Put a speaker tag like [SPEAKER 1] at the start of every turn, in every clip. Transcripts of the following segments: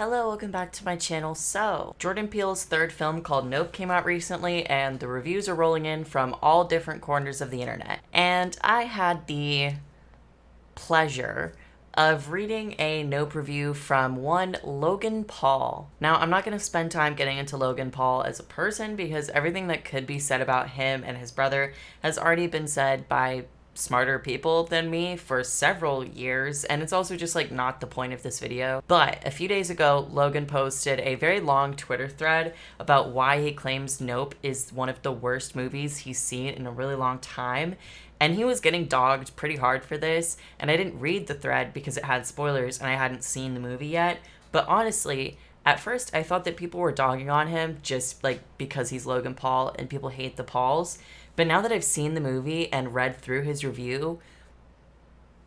[SPEAKER 1] Hello, welcome back to my channel. So, Jordan Peele's third film called Nope came out recently, and the reviews are rolling in from all different corners of the internet. And I had the pleasure of reading a Nope review from one Logan Paul. Now, I'm not going to spend time getting into Logan Paul as a person because everything that could be said about him and his brother has already been said by smarter people than me for several years, and it's also just like not the point of this video. But a few days ago, Logan posted a very long Twitter thread about why he claims Nope is one of the worst movies he's seen in a really long time, and he was getting dogged pretty hard for this. And I didn't read the thread because it had spoilers and I hadn't seen the movie yet, but honestly, at first I thought that people were dogging on him just like because he's Logan Paul and people hate the Pauls. But now that I've seen the movie and read through his review,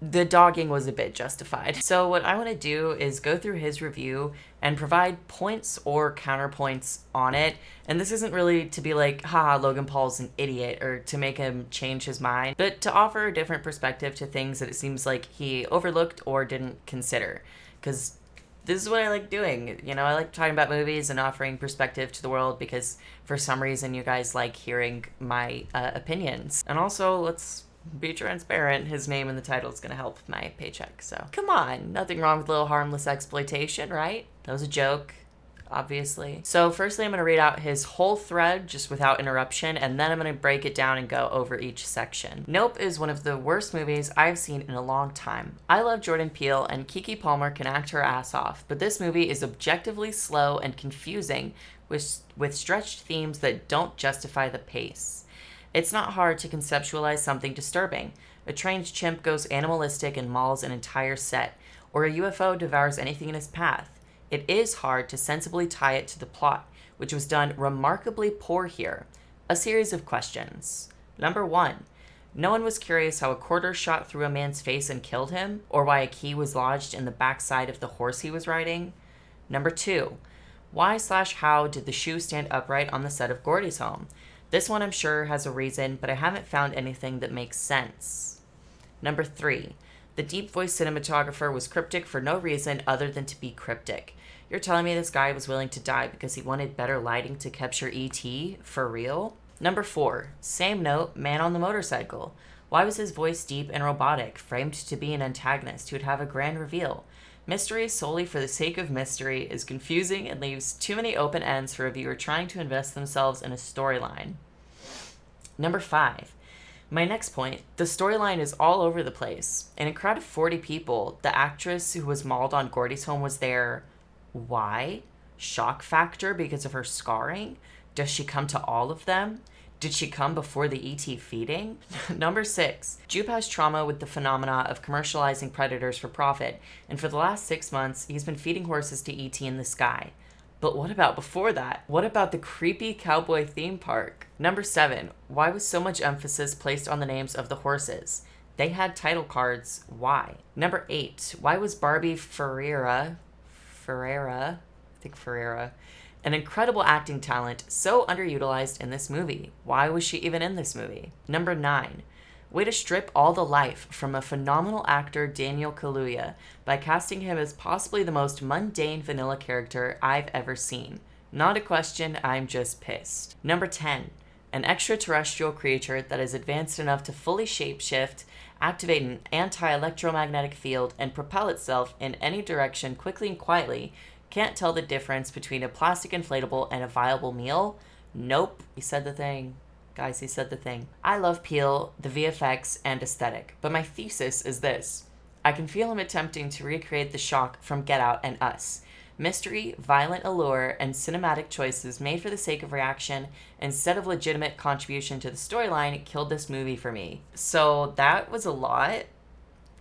[SPEAKER 1] the dogging was a bit justified. So what I want to do is go through his review and provide points or counterpoints on it. And this isn't really to be like, haha, Logan Paul's an idiot, or to make him change his mind, but to offer a different perspective to things that it seems like he overlooked or didn't consider. Because this is what I like doing. You know, I like talking about movies and offering perspective to the world because for some reason you guys like hearing my opinions. And also, let's be transparent, his name in the title is going to help my paycheck. So come on, nothing wrong with a little harmless exploitation, right? That was a joke, obviously. So firstly, I'm going to read out his whole thread just without interruption, and then I'm going to break it down and go over each section. Nope is one of the worst movies I've seen in a long time. I love Jordan Peele, and Keke Palmer can act her ass off, but this movie is objectively slow and confusing with stretched themes that don't justify the pace. It's not hard to conceptualize something disturbing. A trained chimp goes animalistic and mauls an entire set, or a UFO devours anything in its path. It is hard to sensibly tie it to the plot, which was done remarkably poor here. A series of questions. Number 1. No one was curious how a quarter shot through a man's face and killed him, or why a key was lodged in the backside of the horse he was riding. Number 2. Why/how did the shoe stand upright on the set of Gordy's home? This one I'm sure has a reason, but I haven't found anything that makes sense. Number 3. The deep voice cinematographer was cryptic for no reason other than to be cryptic. You're telling me this guy was willing to die because he wanted better lighting to capture E.T.? For real? Number 4. Same note, man on the motorcycle. Why was his voice deep and robotic, framed to be an antagonist who'd have a grand reveal? Mystery solely for the sake of mystery is confusing and leaves too many open ends for a viewer trying to invest themselves in a storyline. Number 5. My next point, the storyline is all over the place. In a crowd of 40 people, the actress who was mauled on Gordy's home was there. Why? Shock factor because of her scarring? Does she come to all of them? Did she come before the ET feeding? Number 6. Jupe has trauma with the phenomena of commercializing predators for profit, and for the last 6 months, he's been feeding horses to ET in the sky. But what about before that? What about the creepy cowboy theme park? Number 7. Why was so much emphasis placed on the names of the horses? They had title cards. Why? Number 8. Why was Barbie Ferreira, an incredible acting talent, so underutilized in this movie? Why was she even in this movie? Number 9. Way to strip all the life from a phenomenal actor, Daniel Kaluuya, by casting him as possibly the most mundane vanilla character I've ever seen. Not a question, I'm just pissed. Number 10. An extraterrestrial creature that is advanced enough to fully shapeshift, activate an anti-electromagnetic field, and propel itself in any direction quickly and quietly can't tell the difference between a plastic inflatable and a viable meal? Nope. He said the thing. Guys, he said the thing. I love Peele, the VFX, and aesthetic, but my thesis is this. I can feel him attempting to recreate the shock from Get Out and Us. Mystery, violent allure, and cinematic choices made for the sake of reaction instead of legitimate contribution to the storyline killed this movie for me. So that was a lot.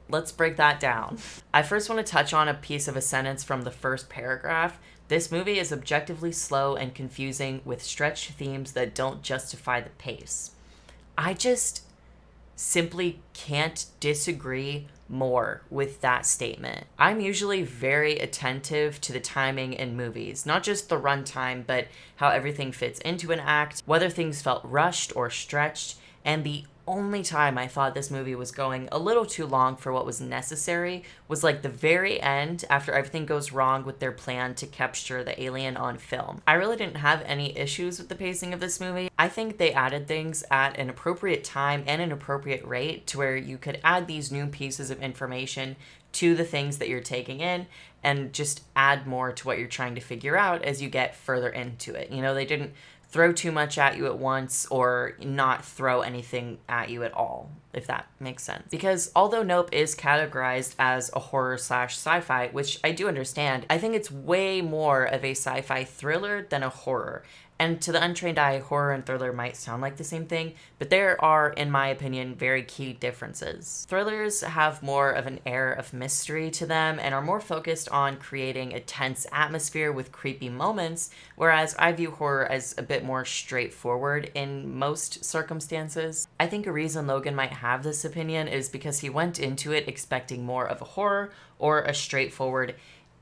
[SPEAKER 1] Let's break that down. I first want to touch on a piece of a sentence from the first paragraph. This movie is objectively slow and confusing with stretched themes that don't justify the pace. I just simply can't disagree more with that statement. I'm usually very attentive to the timing in movies, not just the runtime, but how everything fits into an act, whether things felt rushed or stretched, and the only time I thought this movie was going a little too long for what was necessary was like the very end, after everything goes wrong with their plan to capture the alien on film. I really didn't have any issues with the pacing of this movie. I think they added things at an appropriate time and an appropriate rate to where you could add these new pieces of information to the things that you're taking in and just add more to what you're trying to figure out as you get further into it. You know, they didn't throw too much at you at once or not throw anything at you at all, if that makes sense. Because although Nope is categorized as a horror slash sci-fi, which I do understand, I think it's way more of a sci-fi thriller than a horror. And to the untrained eye, horror and thriller might sound like the same thing, but there are, in my opinion, very key differences. Thrillers have more of an air of mystery to them and are more focused on creating a tense atmosphere with creepy moments, whereas I view horror as a bit more straightforward in most circumstances. I think a reason Logan might have this opinion is because he went into it expecting more of a horror or a straightforward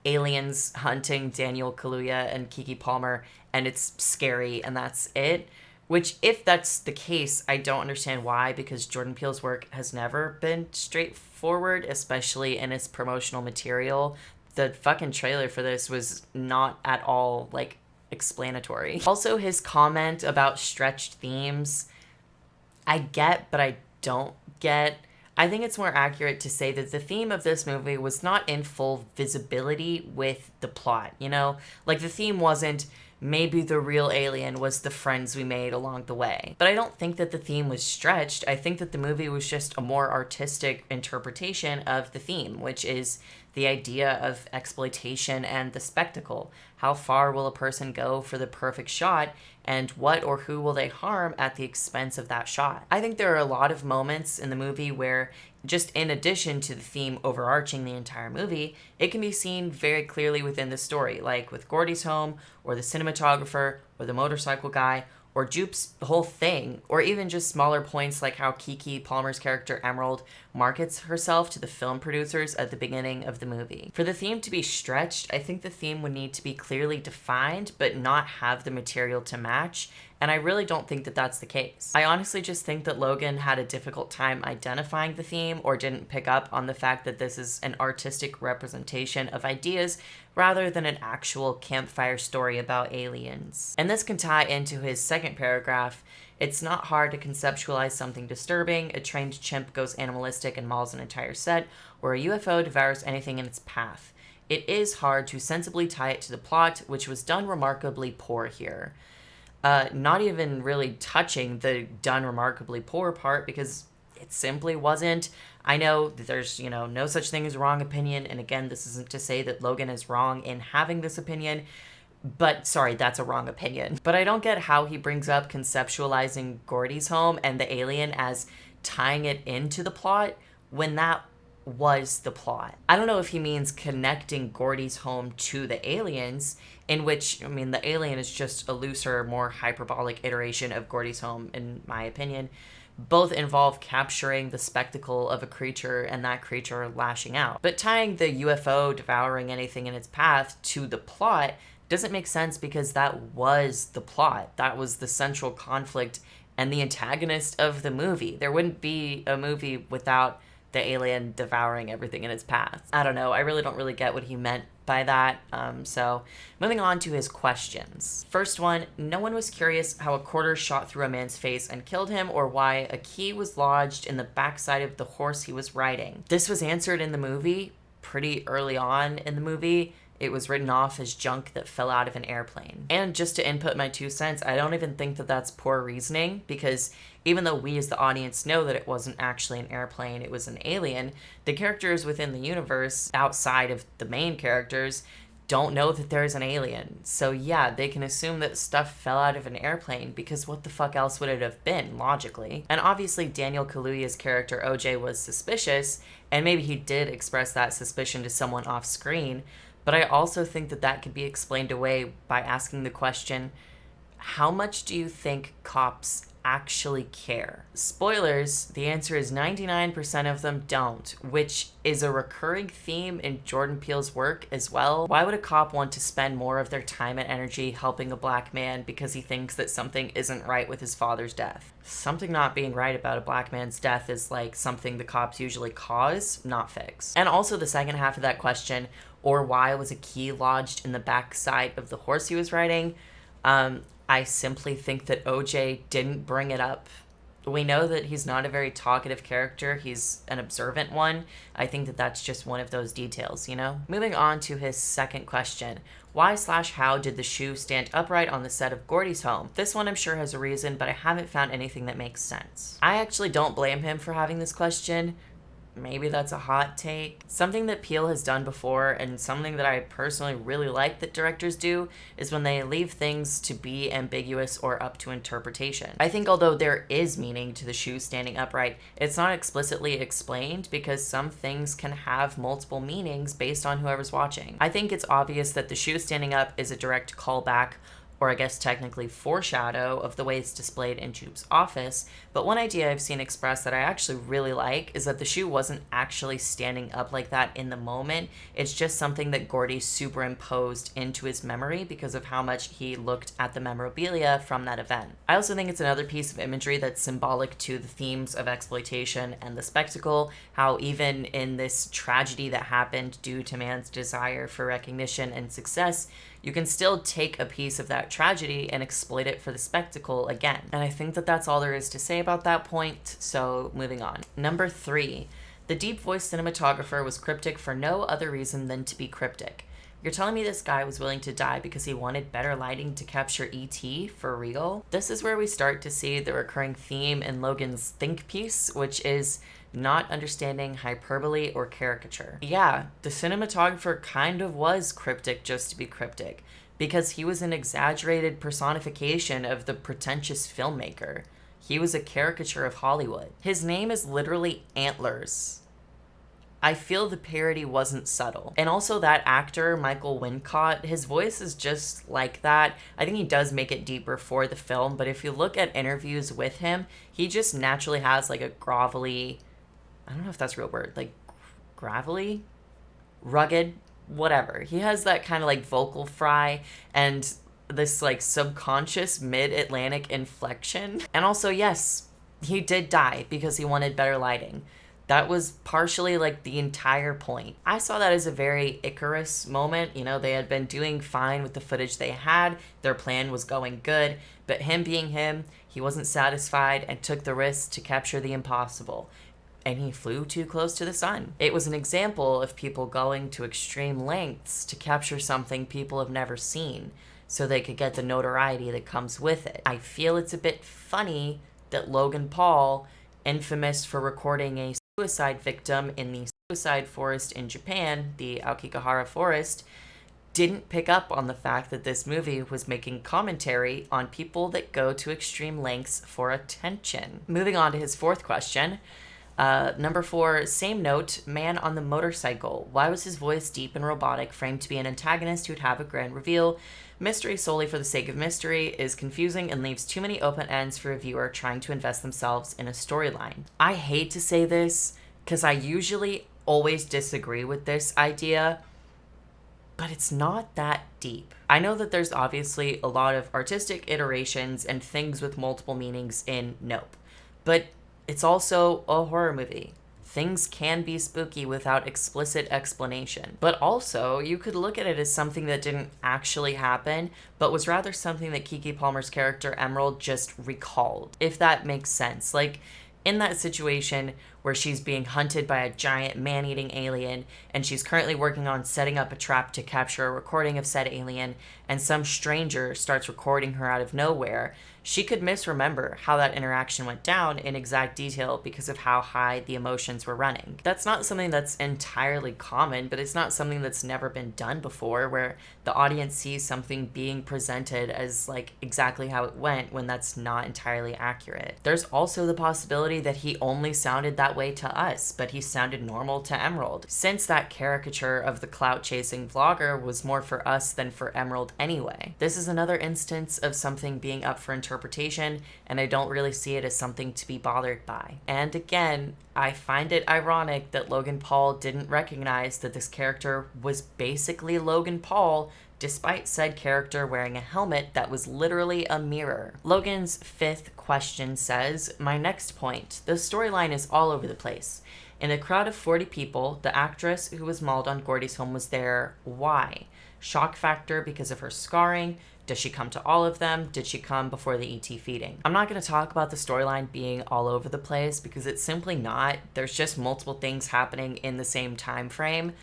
[SPEAKER 1] aliens hunting Daniel Kaluuya and Keke Palmer, and it's scary and that's it. Which, if that's the case, I don't understand why, because Jordan Peele's work has never been straightforward, especially in its promotional material. The fucking trailer for this was not at all, like, explanatory. Also, his comment about stretched themes, I get, but I don't get. I think it's more accurate to say that the theme of this movie was not in full visibility with the plot, you know? Like, the theme wasn't, maybe the real alien was the friends we made along the way. But I don't think that the theme was stretched. I think that the movie was just a more artistic interpretation of the theme, which is the idea of exploitation and the spectacle. How far will a person go for the perfect shot, and what or who will they harm at the expense of that shot? I think there are a lot of moments in the movie where, just in addition to the theme overarching the entire movie, it can be seen very clearly within the story, like with Gordy's home, or the cinematographer, or the motorcycle guy, or Jupe's whole thing, or even just smaller points like how Keke Palmer's character Emerald markets herself to the film producers at the beginning of the movie. For the theme to be stretched, I think the theme would need to be clearly defined, but not have the material to match, and I really don't think that that's the case. I honestly just think that Logan had a difficult time identifying the theme, or didn't pick up on the fact that this is an artistic representation of ideas rather than an actual campfire story about aliens. And this can tie into his second paragraph. It's not hard to conceptualize something disturbing. A trained chimp goes animalistic and mauls an entire set, or a UFO devours anything in its path. It is hard to sensibly tie it to the plot, which was done remarkably poor here. Not even really touching the done remarkably poor part, because it simply wasn't. I know that there's, no such thing as wrong opinion, and again, this isn't to say that Logan is wrong in having this opinion, but sorry, that's a wrong opinion. But I don't get how he brings up conceptualizing Gordy's home and the alien as tying it into the plot when that was the plot. I don't know if he means connecting Gordy's home to the aliens, in which, the alien is just a looser, more hyperbolic iteration of Gordy's home, in my opinion. Both involve capturing the spectacle of a creature and that creature lashing out. But tying the UFO devouring anything in its path to the plot doesn't make sense, because that was the plot. That was the central conflict and the antagonist of the movie. There wouldn't be a movie without the alien devouring everything in its path. I don't know. I really don't get what he meant by that. So moving on to his questions. First one, no one was curious how a quarter shot through a man's face and killed him, or why a key was lodged in the backside of the horse he was riding. This was answered in the movie pretty early on in the movie. It was written off as junk that fell out of an airplane. And just to input my 2 cents, I don't even think that that's poor reasoning, because even though we as the audience know that it wasn't actually an airplane, it was an alien, the characters within the universe, outside of the main characters, don't know that there's an alien. So yeah, they can assume that stuff fell out of an airplane, because what the fuck else would it have been, logically? And obviously Daniel Kaluuya's character OJ was suspicious, and maybe he did express that suspicion to someone off screen, but I also think that that could be explained away by asking the question, How much do you think cops actually care? Spoilers, the answer is 99% of them don't, which is a recurring theme in Jordan Peele's work as well. Why would a cop want to spend more of their time and energy helping a black man because he thinks that something isn't right with his father's death? Something not being right about a black man's death is like something the cops usually cause, not fix. And also the second half of that question, or why was a key lodged in the backside of the horse he was riding? I simply think that OJ didn't bring it up. We know that he's not a very talkative character. He's an observant one. I think that that's just one of those details, you know? Moving on to his second question. Why/how did the shoe stand upright on the set of Gordy's home? This one I'm sure has a reason, but I haven't found anything that makes sense. I actually don't blame him for having this question. Maybe that's a hot take. Something that Peele has done before, and something that I personally really like that directors do, is when they leave things to be ambiguous or up to interpretation. I think although there is meaning to the shoe standing upright, it's not explicitly explained because some things can have multiple meanings based on whoever's watching. I think it's obvious that the shoe standing up is a direct callback, or I guess technically foreshadow, of the way it's displayed in Chimp's office, but one idea I've seen expressed that I actually really like is that the shoe wasn't actually standing up like that in the moment. It's just something that Gordy superimposed into his memory because of how much he looked at the memorabilia from that event. I also think it's another piece of imagery that's symbolic to the themes of exploitation and the spectacle, how even in this tragedy that happened due to man's desire for recognition and success, you can still take a piece of that tragedy and exploit it for the spectacle again. And I think that that's all there is to say about that point, so moving on. Number 3, the deep voice cinematographer was cryptic for no other reason than to be cryptic. You're telling me this guy was willing to die because he wanted better lighting to capture E.T. for real? This is where we start to see the recurring theme in Logan's think piece, which is not understanding hyperbole or caricature. Yeah, the cinematographer kind of was cryptic just to be cryptic, because he was an exaggerated personification of the pretentious filmmaker. He was a caricature of Hollywood. His name is literally Antlers. I feel the parody wasn't subtle. And also that actor, Michael Wincott, his voice is just like that. I think he does make it deeper for the film, but if you look at interviews with him, he just naturally has like a grovelly, I don't know if that's a real word, like gravelly, rugged, whatever. He has that kind of like vocal fry and this like subconscious mid-Atlantic inflection. And also, yes, he did die because he wanted better lighting. That was partially like the entire point. I saw that as a very Icarus moment. You know, they had been doing fine with the footage they had. Their plan was going good. But him being him, he wasn't satisfied and took the risk to capture the impossible. And he flew too close to the sun. It was an example of people going to extreme lengths to capture something people have never seen so they could get the notoriety that comes with it. I feel it's a bit funny that Logan Paul, infamous for recording a suicide victim in the suicide forest in Japan, the Aokigahara forest, didn't pick up on the fact that this movie was making commentary on people that go to extreme lengths for attention. Moving on to his fourth question. Number 4, same note, man on the motorcycle. Why was his voice deep and robotic, framed to be an antagonist who'd have a grand reveal? Mystery solely for the sake of mystery is confusing and leaves too many open ends for a viewer trying to invest themselves in a storyline. I hate to say this, because I usually always disagree with this idea, but it's not that deep. I know that there's obviously a lot of artistic iterations and things with multiple meanings in Nope, but it's also a horror movie. Things can be spooky without explicit explanation. But also, you could look at it as something that didn't actually happen, but was rather something that Keke Palmer's character Emerald just recalled, if that makes sense. Like, in that situation where she's being hunted by a giant man-eating alien, and she's currently working on setting up a trap to capture a recording of said alien, and some stranger starts recording her out of nowhere, she could misremember how that interaction went down in exact detail because of how high the emotions were running. That's not something that's entirely common, but it's not something that's never been done before, where the audience sees something being presented as like exactly how it went when that's not entirely accurate. There's also the possibility that he only sounded that that way to us, but he sounded normal to Emerald. Since that caricature of the clout-chasing vlogger was more for us than for Emerald anyway. This is another instance of something being up for interpretation, and I don't really see it as something to be bothered by. And again, I find it ironic that Logan Paul didn't recognize that this character was basically Logan Paul, despite said character wearing a helmet that was literally a mirror. Logan's 5th question says, "My next point, the storyline is all over the place. In a crowd of 40 people, the actress who was mauled on Gordy's home was there. Why? Shock factor because of her scarring? Does she come to all of them? Did she come before the ET feeding?" I'm not going to talk about the storyline being all over the place because it's simply not. There's just multiple things happening in the same time frame.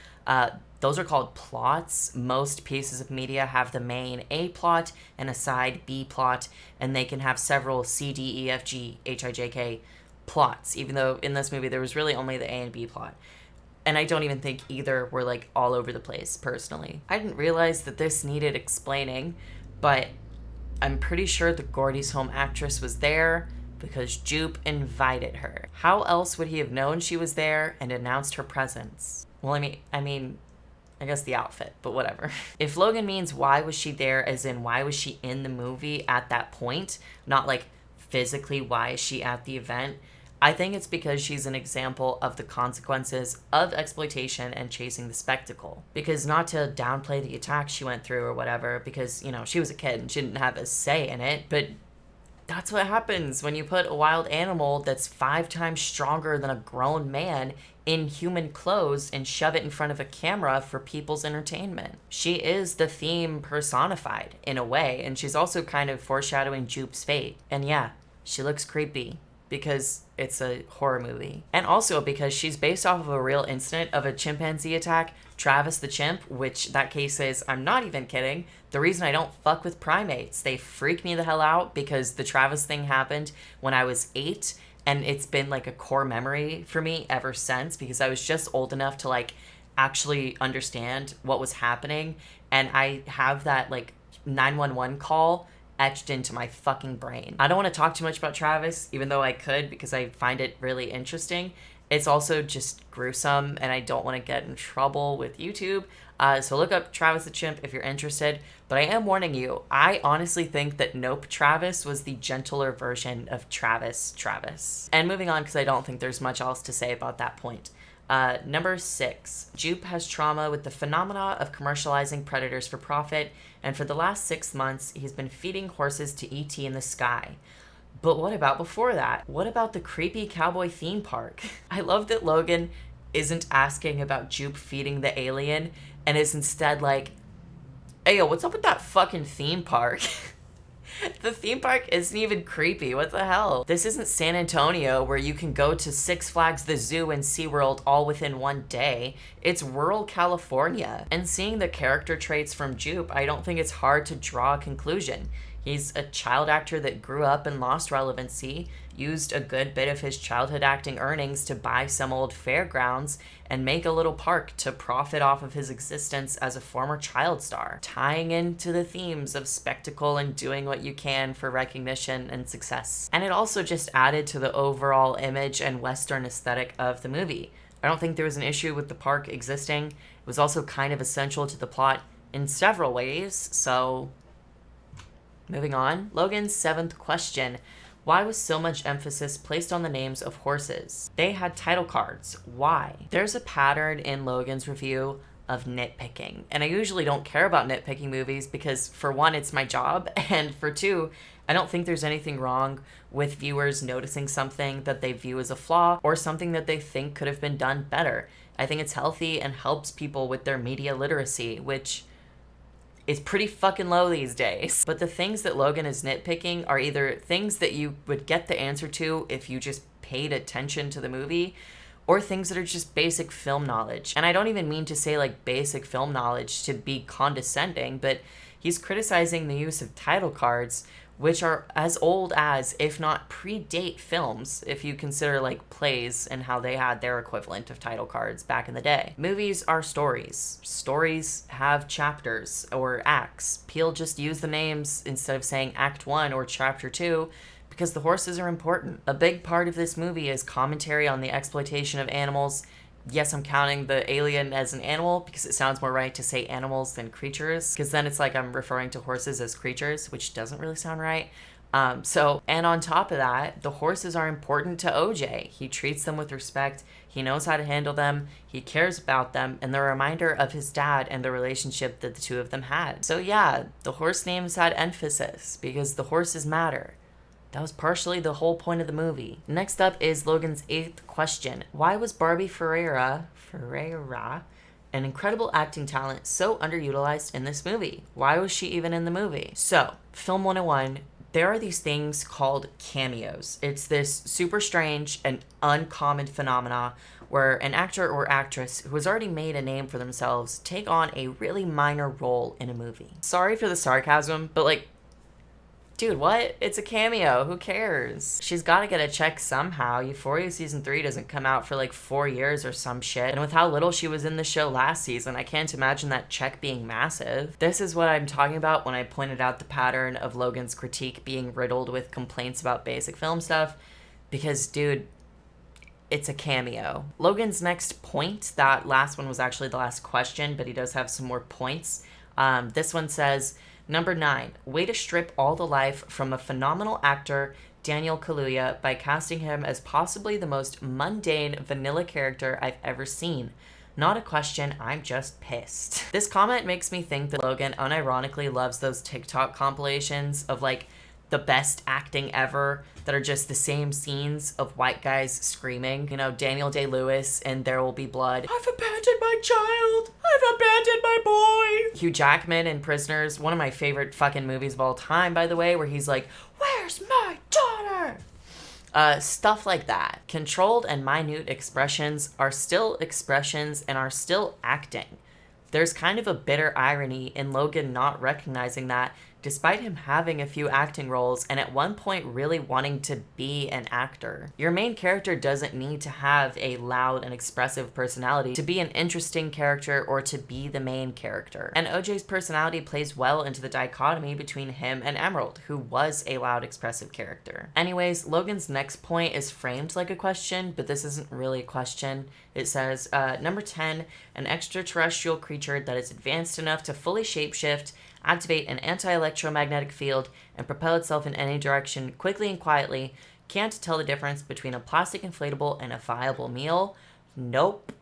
[SPEAKER 1] Those are called plots. Most pieces of media have the main A plot and a side B plot, and they can have several C, D, E, F, G, H, I, J, K plots, even though in this movie there was really only the A and B plot. And I don't even think either were like all over the place, personally. I didn't realize that this needed explaining, but I'm pretty sure the Gordy's home actress was there because Jupe invited her. How else would he have known she was there and announced her presence? Well, I guess the outfit, but whatever. If Logan means why was she there, as in why was she in the movie at that point, not like physically why is she at the event, I think it's because she's an example of the consequences of exploitation and chasing the spectacle. Because not to downplay the attack she went through or whatever, because, you know, she was a kid and she didn't have a say in it, but that's what happens when you put a wild animal that's 5 times stronger than a grown man in human clothes and shove it in front of a camera for people's entertainment. She is the theme personified in a way, and she's also kind of foreshadowing Jupe's fate. And yeah, she looks creepy because it's a horror movie. And also because she's based off of a real incident of a chimpanzee attack, Travis the chimp, which that case is, I'm not even kidding, the reason I don't fuck with primates. They freak me the hell out because the Travis thing happened when I was 8, and it's been like a core memory for me ever since because I was just old enough to like actually understand what was happening, and I have that like 911 call etched into my fucking brain. I don't want to talk too much about Travis, even though I could because I find it really interesting. It's also just gruesome, and I don't want to get in trouble with YouTube. So look up Travis the Chimp if you're interested. But I am warning you, I honestly think that Nope Travis was the gentler version of Travis. And moving on, because I don't think there's much else to say about that point. Number 6, Jupe has trauma with the phenomena of commercializing predators for profit, and for the last 6 months, he's been feeding horses to ET in the sky. But what about before that? What about the creepy cowboy theme park? I love that Logan isn't asking about Jupe feeding the alien and is instead like, "Hey, yo, what's up with that fucking theme park?" The theme park isn't even creepy. What the hell? This isn't San Antonio where you can go to Six Flags, the zoo, and SeaWorld all within one day. It's rural California. And seeing the character traits from Jupe, I don't think it's hard to draw a conclusion. He's a child actor that grew up and lost relevancy, used a good bit of his childhood acting earnings to buy some old fairgrounds and make a little park to profit off of his existence as a former child star, tying into the themes of spectacle and doing what you can for recognition and success. And it also just added to the overall image and Western aesthetic of the movie. I don't think there was an issue with the park existing. It was also kind of essential to the plot in several ways, so moving on. Logan's 7th question. Why was so much emphasis placed on the names of horses? They had title cards. Why? There's a pattern in Logan's review of nitpicking. And I usually don't care about nitpicking movies because, for one, it's my job. And for two, I don't think there's anything wrong with viewers noticing something that they view as a flaw or something that they think could have been done better. I think it's healthy and helps people with their media literacy, which is pretty fucking low these days. But the things that Logan is nitpicking are either things that you would get the answer to if you just paid attention to the movie, or things that are just basic film knowledge. And I don't even mean to say like basic film knowledge to be condescending, but he's criticizing the use of title cards, which are as old as, if not predate films, if you consider like plays and how they had their equivalent of title cards back in the day. Movies are stories. Stories have chapters or acts. Peele just used the names instead of saying Act 1 or Chapter 2 Because the horses are important. A big part of this movie is commentary on the exploitation of animals. Yes, I'm counting the alien as an animal because it sounds more right to say animals than creatures, because then it's like I'm referring to horses as creatures, which doesn't really sound right. And on top of that, the horses are important to OJ. He treats them with respect. He knows how to handle them. He cares about them, and they're a reminder of his dad and the relationship that the two of them had. So yeah, the horse names had emphasis because the horses matter. That was partially the whole point of the movie. Next up is Logan's 8th question. Why was Barbie Ferreira, an incredible acting talent, so underutilized in this movie? Why was she even in the movie? So, Film 101, there are these things called cameos. It's this super strange and uncommon phenomena where an actor or actress who has already made a name for themselves take on a really minor role in a movie. Sorry for the sarcasm, but like, dude, what? It's a cameo. Who cares? She's got to get a check somehow. Euphoria Season 3 doesn't come out for like 4 years or some shit. And with how little she was in the show last season, I can't imagine that check being massive. This is what I'm talking about when I pointed out the pattern of Logan's critique being riddled with complaints about basic film stuff. Because, dude, it's a cameo. Logan's next point, that last one was actually the last question, but he does have some more points. This one says, Number 9, way to strip all the life from a phenomenal actor, Daniel Kaluuya, by casting him as possibly the most mundane, vanilla character I've ever seen. Not a question, I'm just pissed. This comment makes me think that Logan unironically loves those TikTok compilations of like the best acting ever that are just the same scenes of white guys screaming. You know, Daniel Day-Lewis in There Will Be Blood. I've abandoned my child. I've abandoned my boy. Hugh Jackman in Prisoners, one of my favorite fucking movies of all time, by the way, where he's like, where's my daughter? Stuff like that. Controlled and minute expressions are still expressions and are still acting. There's kind of a bitter irony in Logan not recognizing that, despite him having a few acting roles and at one point really wanting to be an actor. Your main character doesn't need to have a loud and expressive personality to be an interesting character or to be the main character. And OJ's personality plays well into the dichotomy between him and Emerald, who was a loud, expressive character. Anyways, Logan's next point is framed like a question, but this isn't really a question. It says, number 10, an extraterrestrial creature that is advanced enough to fully shapeshift, activate an anti-electromagnetic field, and propel itself in any direction quickly and quietly, can't tell the difference between a plastic inflatable and a viable meal. Nope.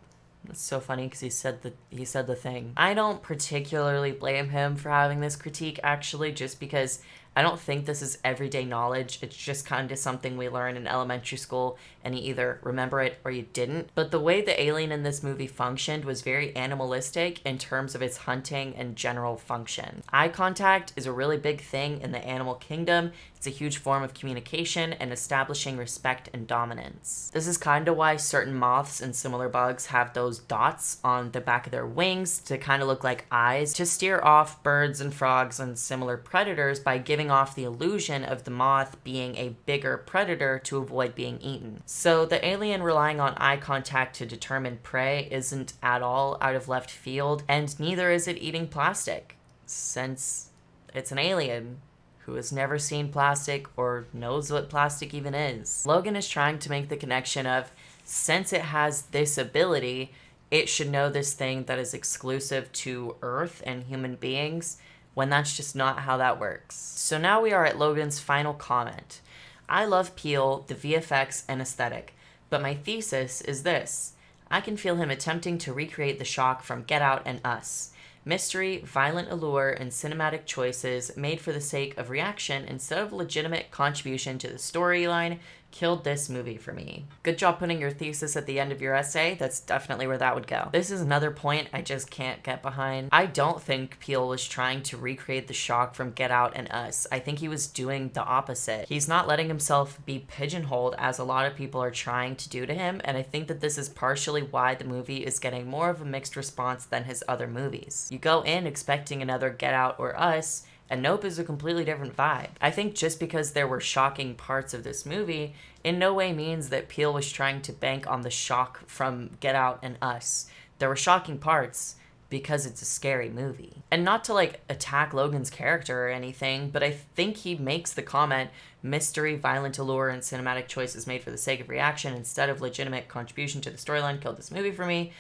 [SPEAKER 1] That's so funny because he said the thing. I don't particularly blame him for having this critique, actually, just because I don't think this is everyday knowledge. It's just kind of something we learn in elementary school, and you either remember it or you didn't. But the way the alien in this movie functioned was very animalistic in terms of its hunting and general function. Eye contact is a really big thing in the animal kingdom. It's a huge form of communication and establishing respect and dominance. This is kind of why certain moths and similar bugs have those dots on the back of their wings to kind of look like eyes to steer off birds and frogs and similar predators by giving off the illusion of the moth being a bigger predator to avoid being eaten. So the alien relying on eye contact to determine prey isn't at all out of left field, and neither is it eating plastic, since it's an alien who has never seen plastic or knows what plastic even is. Logan is trying to make the connection of, since it has this ability, it should know this thing that is exclusive to Earth and human beings, when that's just not how that works. So now we are at Logan's final comment. I love Peele, the VFX, and aesthetic, but my thesis is this. I can feel him attempting to recreate the shock from Get Out and Us. Mystery, violent allure, and cinematic choices made for the sake of reaction instead of legitimate contribution to the storyline killed this movie for me. Good job putting your thesis at the end of your essay. That's definitely where that would go. This is another point I just can't get behind. I don't think Peele was trying to recreate the shock from Get Out and Us. I think he was doing the opposite. He's not letting himself be pigeonholed as a lot of people are trying to do to him, and I think that this is partially why the movie is getting more of a mixed response than his other movies. You go in expecting another Get Out or Us, and Nope is a completely different vibe. I think just because there were shocking parts of this movie in no way means that Peele was trying to bank on the shock from Get Out and Us. There were shocking parts, because it's a scary movie. And not to like attack Logan's character or anything, but I think he makes the comment, mystery, violent allure, and cinematic choices made for the sake of reaction instead of legitimate contribution to the storyline killed this movie for me,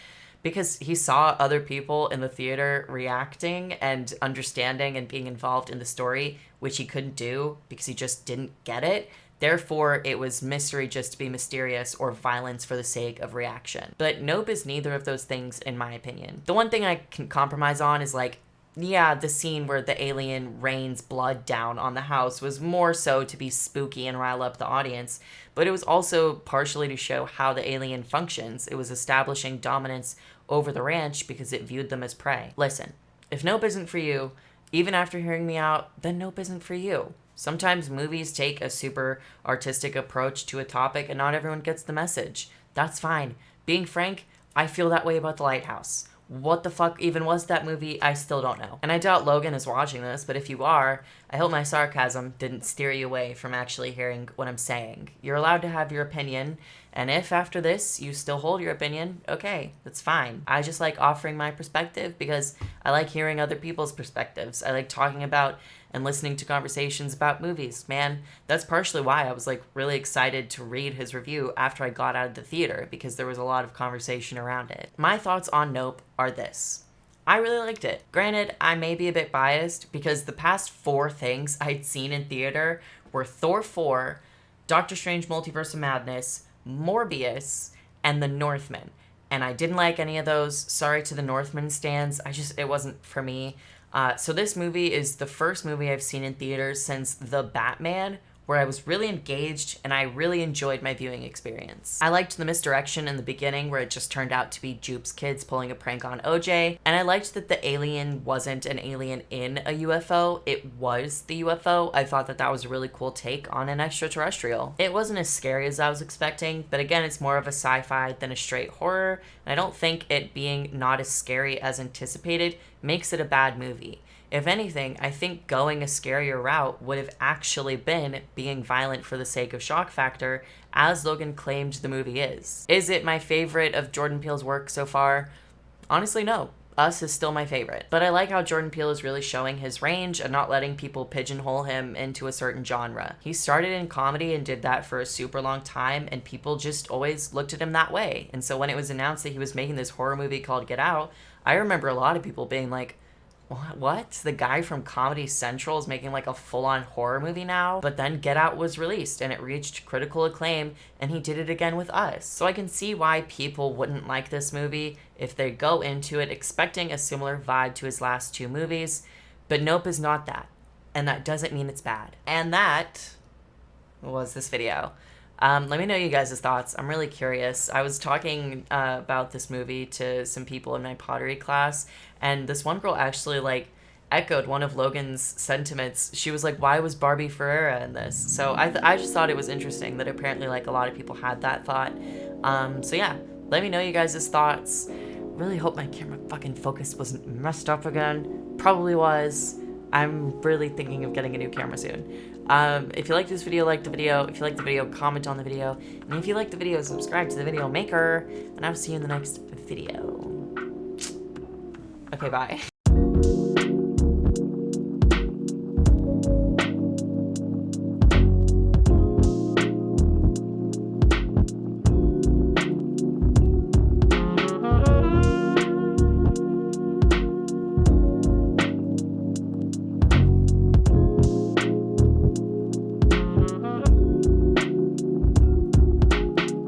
[SPEAKER 1] because he saw other people in the theater reacting and understanding and being involved in the story, which he couldn't do because he just didn't get it. Therefore, it was mystery just to be mysterious or violence for the sake of reaction. But Nope is neither of those things, in my opinion. The one thing I can compromise on is like, yeah, the scene where the alien rains blood down on the house was more so to be spooky and rile up the audience, but it was also partially to show how the alien functions. It was establishing dominance over the ranch because it viewed them as prey. Listen, if Nope isn't for you, even after hearing me out, then Nope isn't for you. Sometimes movies take a super artistic approach to a topic and not everyone gets the message. That's fine. Being frank, I feel that way about The Lighthouse. What the fuck even was that movie? I still don't know. And I doubt Logan is watching this, but if you are, I hope my sarcasm didn't steer you away from actually hearing what I'm saying. You're allowed to have your opinion, and if after this you still hold your opinion, okay, that's fine. I just like offering my perspective because I like hearing other people's perspectives. I like talking about and listening to conversations about movies. Man, that's partially why I was like really excited to read his review after I got out of the theater, because there was a lot of conversation around it. My thoughts on Nope are this. I really liked it. Granted, I may be a bit biased because the past 4 things I'd seen in theater were Thor 4, Doctor Strange Multiverse of Madness, Morbius, and The Northman. And I didn't like any of those. Sorry to the Northman stans. It wasn't for me. So this movie is the first movie I've seen in theaters since The Batman, where I was really engaged and I really enjoyed my viewing experience. I liked the misdirection in the beginning where it just turned out to be Jupe's kids pulling a prank on OJ, and I liked that the alien wasn't an alien in a UFO, it was the UFO. I thought that that was a really cool take on an extraterrestrial. It wasn't as scary as I was expecting, but again, it's more of a sci-fi than a straight horror, and I don't think it being not as scary as anticipated makes it a bad movie. If anything, I think going a scarier route would have actually been being violent for the sake of shock factor, as Logan claimed the movie is. Is it my favorite of Jordan Peele's work so far? Honestly, no. Us is still my favorite. But I like how Jordan Peele is really showing his range and not letting people pigeonhole him into a certain genre. He started in comedy and did that for a super long time, and people just always looked at him that way. And so when it was announced that he was making this horror movie called Get Out, I remember a lot of people being like, what? The guy from Comedy Central is making like a full-on horror movie now? But then Get Out was released and it reached critical acclaim, and he did it again with Us. So I can see why people wouldn't like this movie if they go into it expecting a similar vibe to his last 2 movies, but Nope is not that. And that doesn't mean it's bad. And that was this video. Let me know you guys' thoughts. I'm really curious. I was talking about this movie to some people in my pottery class, and this one girl actually like echoed one of Logan's sentiments. She was like, why was Barbie Ferreira in this? So I just thought it was interesting that apparently like a lot of people had that thought. So yeah, let me know you guys' thoughts. Really hope my camera fucking focus wasn't messed up again. Probably was. I'm really thinking of getting a new camera soon. If you like this video, like the video. If you like the video, comment on the video. And if you like the video, subscribe to the video maker. And I'll see you in the next video. Okay, bye.